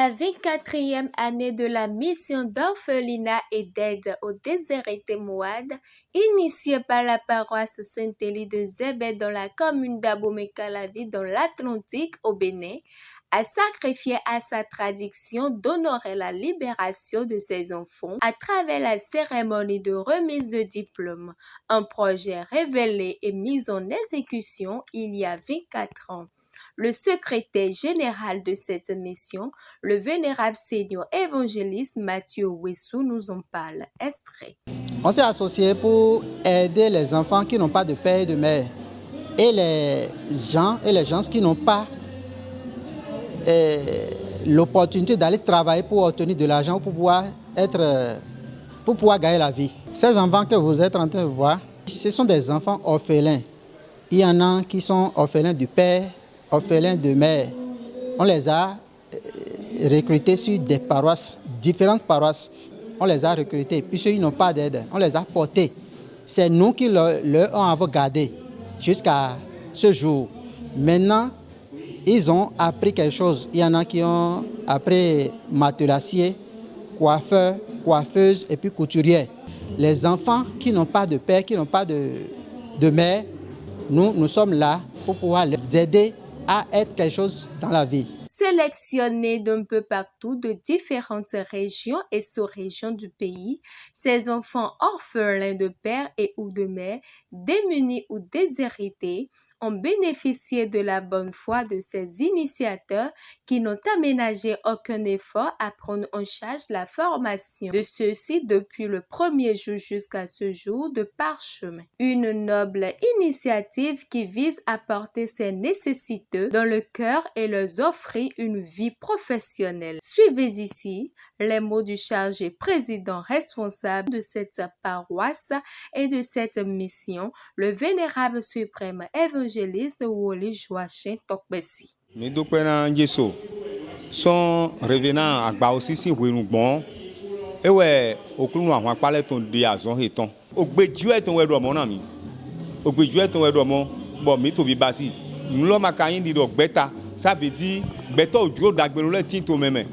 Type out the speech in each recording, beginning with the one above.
la 24e année de la mission d'orphelinat et d'aide aux déshérités Mouad, initiée par la paroisse Saint-Élie de Zébé dans la commune d'Abomey-Calavi dans l'Atlantique au Bénin, a sacrifié à sa tradition d'honorer la libération de ses enfants à travers la cérémonie de remise de diplôme, un projet révélé et mis en exécution il y a 24 ans. Le secrétaire général de cette mission, le vénérable seigneur évangéliste Mathieu Wessou, nous en parle. Extrait. On s'est associé pour aider les enfants qui n'ont pas de père et de mère et les gens qui n'ont pas l'opportunité d'aller travailler pour obtenir de l'argent pour pouvoir gagner la vie. Ces enfants que vous êtes en train de voir, ce sont des enfants orphelins. Il y en a qui sont orphelins du père, orphelins de mère. On les a recrutés sur des paroisses, différentes paroisses. On les a recrutés, puisqu'ils n'ont pas d'aide. On les a portés. C'est nous qui leur avons gardé jusqu'à ce jour. Maintenant, ils ont appris quelque chose. Il y en a qui ont appris matelassier, coiffeur, coiffeuse et puis couturière. Les enfants qui n'ont pas de père, qui n'ont pas de mère, nous sommes là pour pouvoir les aider à être quelque chose dans la vie. Sélectionnés d'un peu partout de différentes régions et sous-régions du pays, ces enfants orphelins de père et ou de mère, démunis ou déshérités, ont bénéficié de la bonne foi de ces initiateurs qui n'ont aménagé aucun effort à prendre en charge la formation de ceux-ci depuis le premier jour jusqu'à ce jour de parchemin. Une noble initiative qui vise à porter ces nécessiteux dans le cœur et leur offrir une vie professionnelle. Suivez ici les mots du chargé président responsable de cette paroisse et de cette mission, le vénérable suprême évangéliste Woli Joachim Tokbesi. Mi dúpẹ́ náà Jésù sọ́n revenant àgbà òsì sí ìwé nugbọ́n ewé òkúrú àwọn apálẹ̀ tó ń di àzọ́ ètò ògbéjú ẹ̀tọ́ ẹ̀rọ ọmọ náà mi ògbéjú ẹ̀tọ́ ẹ̀rọ ọmọ bọ̀ mi tóbi bá sí ńlọ́màkà yín dídọ̀ gbẹ́ta sáfìdí gbẹ́tọ̀ òdúró dàgbẹ́nu lẹ́tí tó mẹ́mẹ́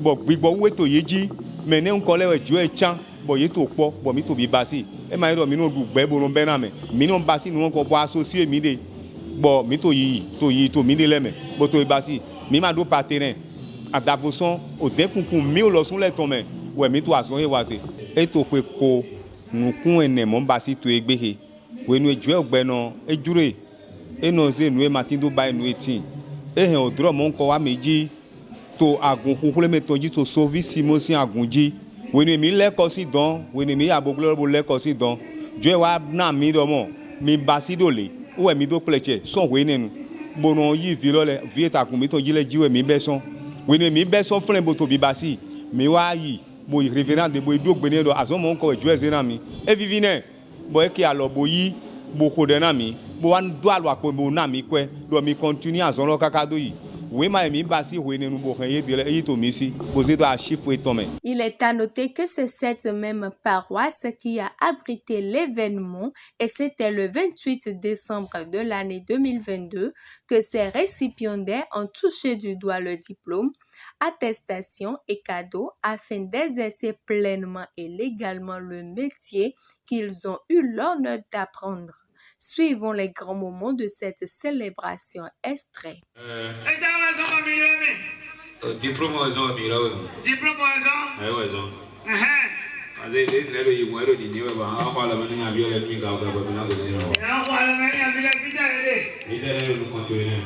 bọ̀ gbígbọ́ wé tó yé jí mẹ́ni ń kọ́ lẹ́wẹ̀ jú ẹ̀ tsán bọ̀ yé tó pọ̀ bọ̀ mi tóbi bá sí ẹ̀ máa yẹ dọ̀ mi n'o dùn gbẹ́ bolo bẹ́ náà mẹ́ mi n'o bá sí ni wọ́n kọ́ bọ́ associé mi de bọ̀ mi tó yí tó mi de lẹ́mẹ̀ bọ̀ tó yí bá sí mi máa dó partenaire àdàbòsán òdẹ́kùnkùn mi ò lọ súnlẹ̀ tán mẹ́ wẹ̀ mi tó àzọ́ yẹ wá tẹ̀ ẹ̀ tó pé ko nùkún ẹ̀nẹ̀ mọ́ bá sí tó yẹ gbé he wẹ̀nu ẹ̀jú ẹ̀ gbẹ́ náà ẹ̀ dúró ẹ̀ nà ọ̀zẹ̀ nu ẹ̀ máa ti dó bá ẹ̀ nu ẹ̀ tì ẹ̀ hẹ̀ ọ̀dúrọ̀ mọ́ nkọ́ wa méjì tó àgùn kúkúlẹ̀ mẹ́tọ́ jí tó sovi simosi àgùn jí wẹ̀nu mi lẹ́kọ̀ọ́ sí dán wẹ̀nu mi yàgò gbọ́dọ̀ lẹ́kọ̀ọ́ sí dán jọ ẹ̀ wá náà mi dọ̀ mọ́ mi bá sí dò lé wẹ̀ mi dó pẹ̀lẹ́tsẹ̀ sọ̀n wẹ̀ nẹnu gbọ̀nà yí vi lọ́lẹ̀ vi ètàkùn mi tó jí lẹ̀ jí wẹ̀ mi bẹ́ sọ́n wẹ̀nu mi bẹ́ sọ́n fúnlẹ̀ bó tóbi bá sí mi wá yí mo révérend de bo ido gbene do azɔmɔ ŋkɔ edzo eze na mi evivi nɛ bɔn eke alɔ bo yi bo ko ɖe na mi bo wa do alɔ akpɔ bo na mi kɔɛ do mi continue azɔlɔ kaka do yi woe ma ye mi ba si hoe nenu bo hɛn ye de lɛ eye to mi si bo se do asifo etɔn mɛ. Il est à noter que c'est cette même paroisse qui a abrité l'événement et c'était le 28 décembre de l'année 2022 que ces récipiendaires ont touché du doigt le diplôme, attestation et cadeaux afin d'exercer pleinement et légalement le métier qu'ils ont eu l'honneur d'apprendre. Suivons les grands moments de cette célébration. Extrait. Diplôme oison mi là. Diplôme oison. Ouais oison. Azé les nègres ils vont aller dîner va on va la mener à violer mi ga ga ba na aussi. On va la mener à violer mi ga ele. Il est nous continuer.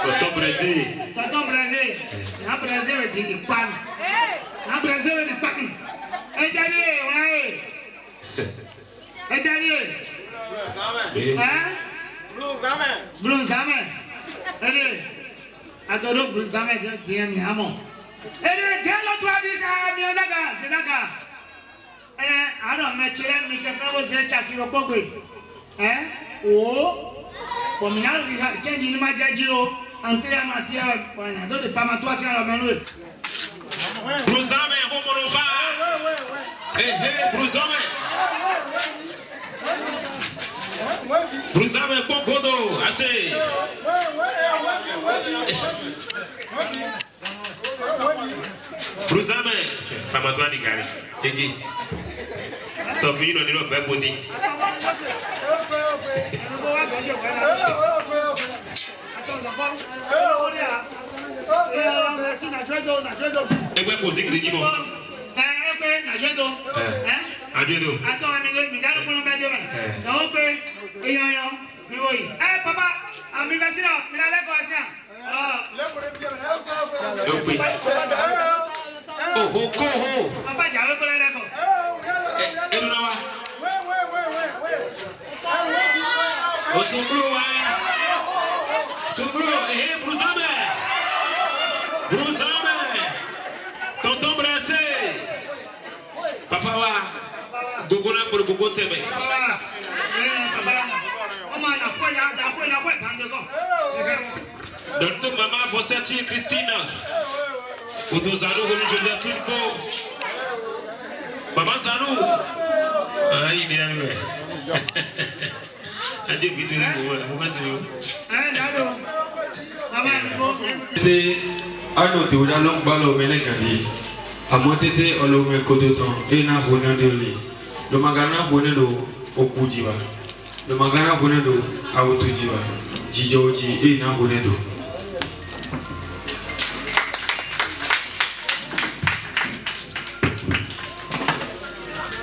Tonton Brésil. Tonton Brésil. Un Brésil veut dire du pan. Un Brésil veut dire du pan. Et dernier, on a eu. Et dernier. Hein? Blue Zaman. Allez. Adoro Blue Zaman, dis mi amon. Allez, dis l'autre fois, dis ça, mi onaga, c'est naga. Allez, alors, mais tu l'aimes, mais tu as fait vos échakiro pogwe. Hein? Oh. Bon, maintenant, tiens, dis-nous ma diagio. Entrer à ma tia, donc de pas ma toi, c'est à la main. Blue Zaman, Homonova. Blue Zaman. Bruzame Pogodo, assez. Bruzame, Papa toi Nikari, Egi. Topi no dilo pe poti. Egbe posi kiti jibo. Egbe na jedo. Ajedo. Attends, mi dalo kono be debe. Na o pe eyan mi wo yi. Papa, ami be si na, mi la le ko si na. Dope. Oh, koho. Papa jawe ko le ko. Edunawa. O Sungruwa. Sungruwa, Bruzame. Bruzame. Tonton Brassé. Papa wa. Gogona pour gogo tebe. Papa. Oma na foi bande ko. Donto Mama Bossetti Christina. Udo Zanou Josephine Bo. Mama Zanou. Ah, il est arrivé. Adé bitu ni mo ma se yo. Dado. Mama mi bo. Te ano te oda long balo mele gadi. Amotete olo me kodoton e na hona de oli. Do magana hone do okujiwa. Do magana hone do awutujiwa. Jijoji e na hone do.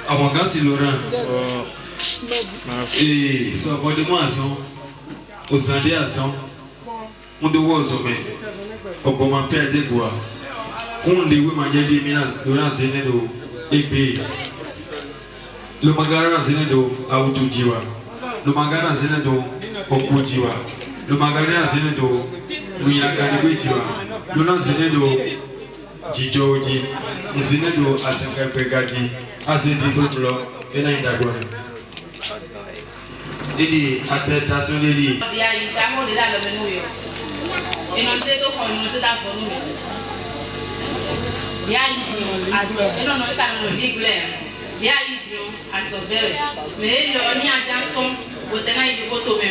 Àwọn gars c'est Laurent. Et ça va de moi aux Andés à son. On doit aux hommes. Au commentaire de quoi. On les voit manger des menaces. Laurent Zenedo et B. Le magara Zenedo à Utujiwa. Le magara Zenedo au Kujiwa. Le magara Zenedo Muyakanijiwa. Laurent Zenedo Jijoji. Zenedo à Saint-Pegadi. Azedi Boblo et Naïdagone. Il attestation de lui. Il y a une camo de la Lemenou. Et non, c'est donc on nous a pour nous. Il y a une et non, on est à nos régulaires. Il y a une à sauver. Mais on y a un ton au tenant du cotomé.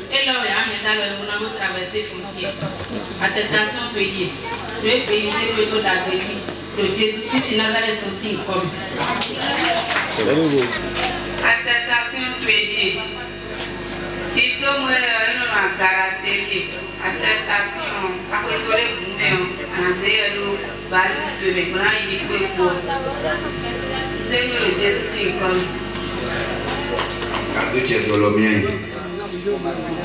Et là, il y a un métal on a traversé frontière. Attestation payée. Le pays est plutôt d'agrément. De Jésus-Christ Nazareth aussi comme. Attestation payée. Diplôme non a caractérisé. Attestation après tout les boumés en zéro base de mes grands il faut pour. C'est le Jésus comme. Quand tu es dans le mien.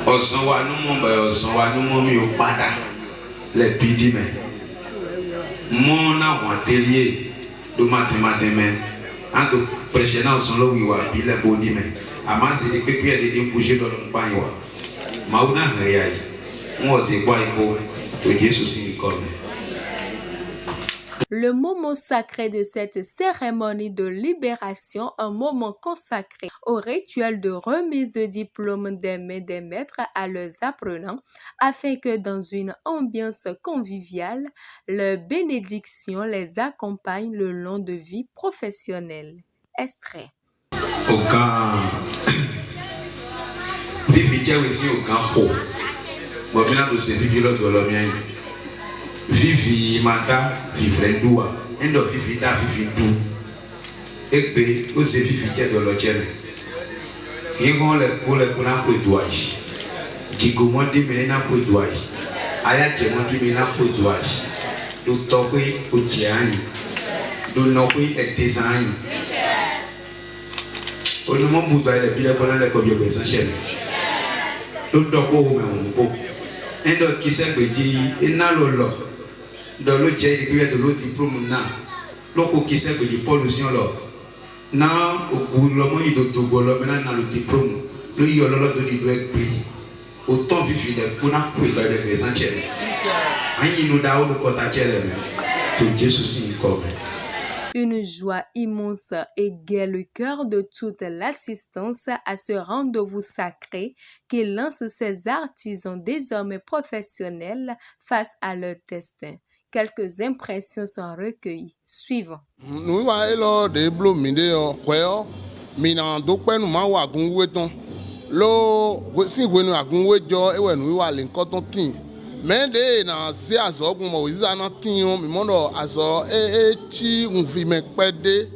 Ọ̀sán wa nu mo bẹ̀ ọ̀sán wa nu mo mi ò padà lẹ̀ bídí mẹ́. Mon atelier de mathématiques, entre précédents sont là où il y a des boni mais avant c'est des pépières de bouger dans le bain wa. Mauna réaille, moi c'est quoi il faut que Dieu soucie comme. Le moment sacré de cette cérémonie de libération, un moment consacré au rituel de remise de diplôme des maîtres à leurs apprenants, afin que dans une ambiance conviviale, leur bénédiction les accompagne le long de vie professionnelle. Extrait. Aucun. Vivi aussi aucun pro. Bon, bien de ces vivi l'autre de l'homme. Vivi manda vivre doua endo vivi da vivi dou ekpe o se vivi ke do lo chele yego le kuna ko douage gigo mo di me na ko douage aya je mo di me na ko douage do to ko o jiani do no ko e design o no mo mu do ile bi le ko na le ko bi o san chele do do ko o me o ko endo kise gbeji ina lo dans le jet de l'autre diplôme na loko qui sait que du pollution là na au gouvernement il doit dogoler maintenant dans le diplôme le yolo de lui doit être pris autant vivre des pour na pour les présents chèvres aïe nous dao le kota chèvre que Dieu soucie comme. Une joie immense égaie le cœur de toute l'assistance à ce rendez-vous sacré qui lance ces artisans désormais professionnels face à leur destin. Quelques impressions sont recueillies. Suivant. Nous allons de blominer quoi, minant d'aucun moment ou à gongueton. lo si wenu agunwe jo ewenu wa le nkan ton tin mende na se azo gun mo wiza na tin o mi mono azo chi un fi me pede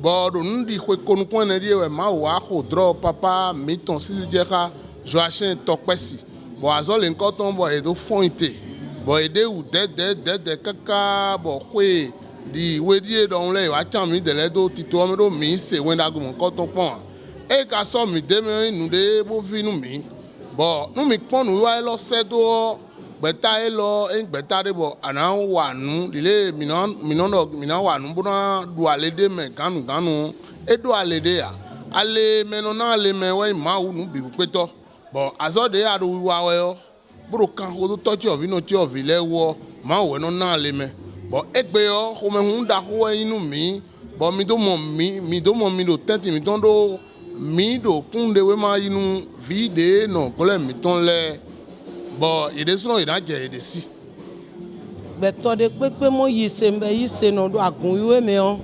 bo do ndi kwe konu pon na ri we ma wa ko dro papa mi ton si jeka Joachim Tokpesi bo azo le nkan ton bo e do fonte bo e de u de kaka bo kwe di we die don le wa chan mi de le do tito mi do mi se wen da gun nkan ton pon e ka so mi de me nu de bo vi nu mi bo nu mi pon nu wa lo se do gbeta e lo e gbeta de bo ana wa nu ile minon wa nu bona do ale de me ganu e do ale de ya ale me no na ale me we ma wu nu bi pe to bo azo de ya do wa we o bro kan ho to chi ovi no chi ovi le wo ma we no na ale me bo egbe o ho me hun da ho inu mi bo mi do mi tenti mi don do mi do kunde we ma inu vide no kole mi ton le bo ide suno ida je ide si beto de pepe mo yi se no do agun iwe me o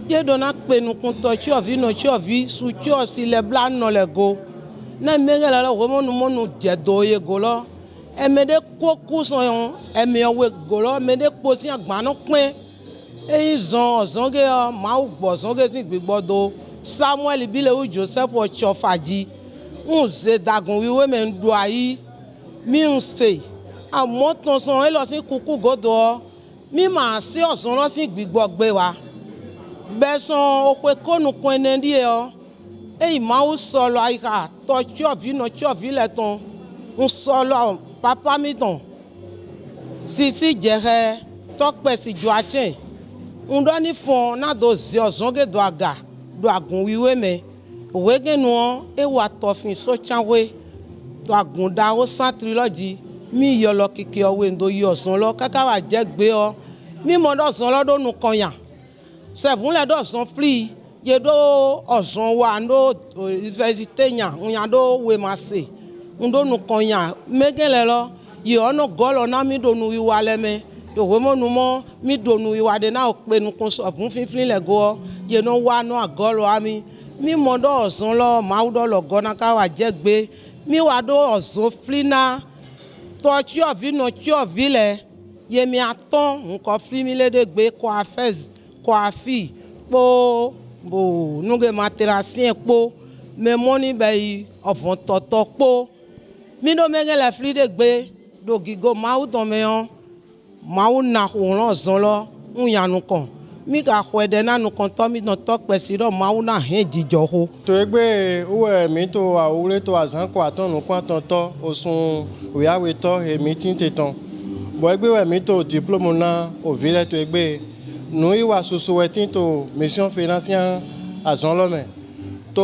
ye do na pe nu kun to chi ovi su chi o si le bla no le go na me ga la wo mo nu je do ye go lo e me de ko ku so yon e me we go lo me de po si agban no pin e zon ge o ma u gbo zon ge tin gbigbo do Samuel bile u Joseph o chofaji un ze dagun wiwe me ndo ayi mi un se àmọ́ ton son e lo sin kuku godo mi ma se oson lo sin gbigbo gbe wa be son o pe konu kun endi e o e ma u solo aika to chovi le ton un solo papa mi ton si jere Tokpesi Joachim un do ni fon na do ze oson ge do aga do agun wiwe me owe genu e wa tofin so chanwe do agun da o santri loji mi yo lo kiki owe ndo yo son lo kaka wa je gbe o mi mo do son lo do nu koyan seven le do son free ye do oson wa ndo university yan un do we ma se ndo nu koyan megele lo ye ono golo na mi do nu wi wa le me do we mo nu mo mi do nu wi wa de na o pe nu kun so fun finfin le go ye no wa no agolo ami mi mo do oson lo ma u do lo go na ka wa je gbe mi wa do oson free na to chi ovi le ye mi aton nko free mi le de gbe ko afez ko afi po bo nuge materasien po me money be ovon toto po mi do mege la free de gbe do gigo ma u don me on ma u na ho ran zon lo un yanu kan mi ka khwede na nu kan to mi don Tokpesi do ma u na hen jijo ho to egbe uwe mi to awure to azan ko aton nu kan ton to osun oyawe to e mi tin teton bo egbe we mi to diplôme na o vile to egbe nu iwa susu wetin to mission financière azan lo me to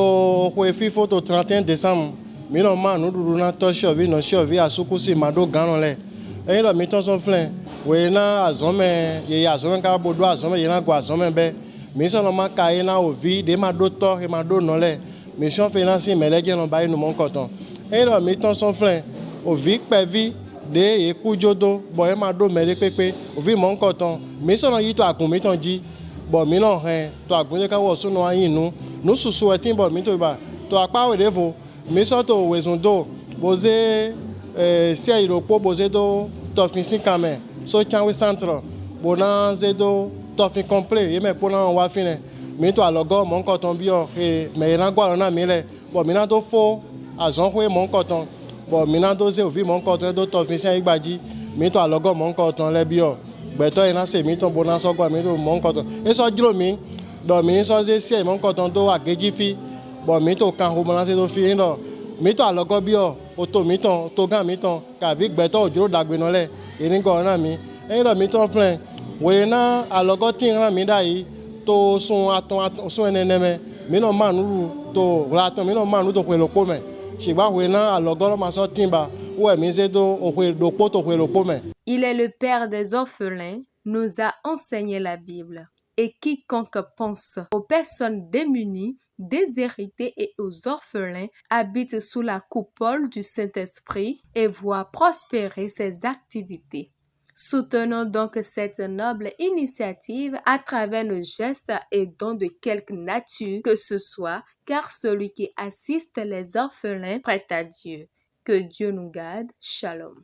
ho fifo to 31 décembre mi no ma nu duru na to shovi asukusi mado ganon le eyin lo mi ton son flen we na azome ye azome ka bodo azome ye na go azome be mi so no ma ka ye na ovi de ma do to e ma do no le mission financier melege no ba inu mon koton e lo mi ton son flen ovi pevi de e kujodo bo e ma do mele pepe ovi mon koton mi so no yi to akun mi ton ji bo mi no hen to agun je ka wo so no ayin nu susu etin bo mi to ba to apa we defo mi so to wezun do boze si iropo boze do to fin sin kame so chanwe centre bona zedo to fi complet ye me pona wa fine mi to alogo mon koton bi o e me ran gwa na mi le bo mi na to fo azon we mon koton bo mi na to ze ovi mon koton do to fi sin igbaji mi to alogo mon koton le bi o gbeto ina se mi to bona so gwa mi to mon koton e so jiro mi do mi so ze si mon koton do ageji fi bo mi to kan ho bona se do fi no mi to alogo bi o to mi ton to gan mi ton ka vi gbeto ojuro dagbe no le eni go na mi eyin lo mi ton flen we na alogo tin ran mi dai to sun aton sun eneneme mi no manu to raton mi no manu to pe lopo me sigba we na alogo lo ma so tin ba we mi se do okwe lopo to pe lopo me. Il est le père des orphelins, nous a enseigné la Bible. Et quiconque pense aux personnes démunies, déshéritées et aux orphelins habite sous la coupole du Saint-Esprit et voit prospérer ses activités. Soutenons donc cette noble initiative à travers nos gestes et dons de quelque nature que ce soit, car celui qui assiste les orphelins prête à Dieu. Que Dieu nous garde. Shalom.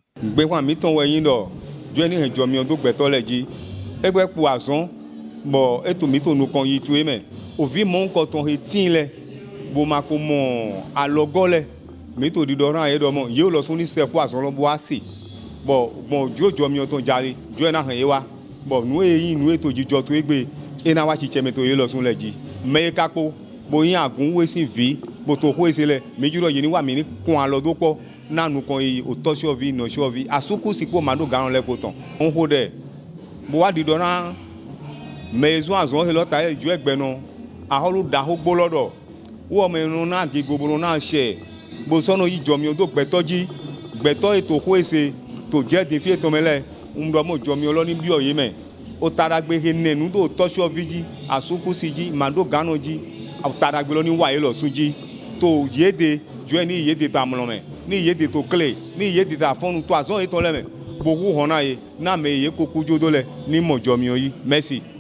Bon Dieu jomio ton jali Dieu na han yewa bon nous yi nous to jijo to egbe e na wa chiche me to ye lo sun leji me ka po bo yin agun we sin vi bo to ho isele me juro yi ni wa mi ni kun alo do po na nu kon yi o to so vi no so vi asuku sipo mando garan le ko ton on ho de bo wa di do na maison azon he lo ta e ju egbe no aholu da ho gbo lodo wo me run na gi goboro na se bo sono yi jomio do gbetoji gbeto e to ho ise to jẹ́ de fie tomele umdomo jomi oloni bi oye me o taragbe henne nu do tosho viji asuku siji mando ganoji o taragbe loni wa lo sunji to yede jo ni yede ta mlome ni yede to kle ni yede ta fonu to azon e ton le me bogu hona ye na me ye koku jodole ni mo jomi oyi merci.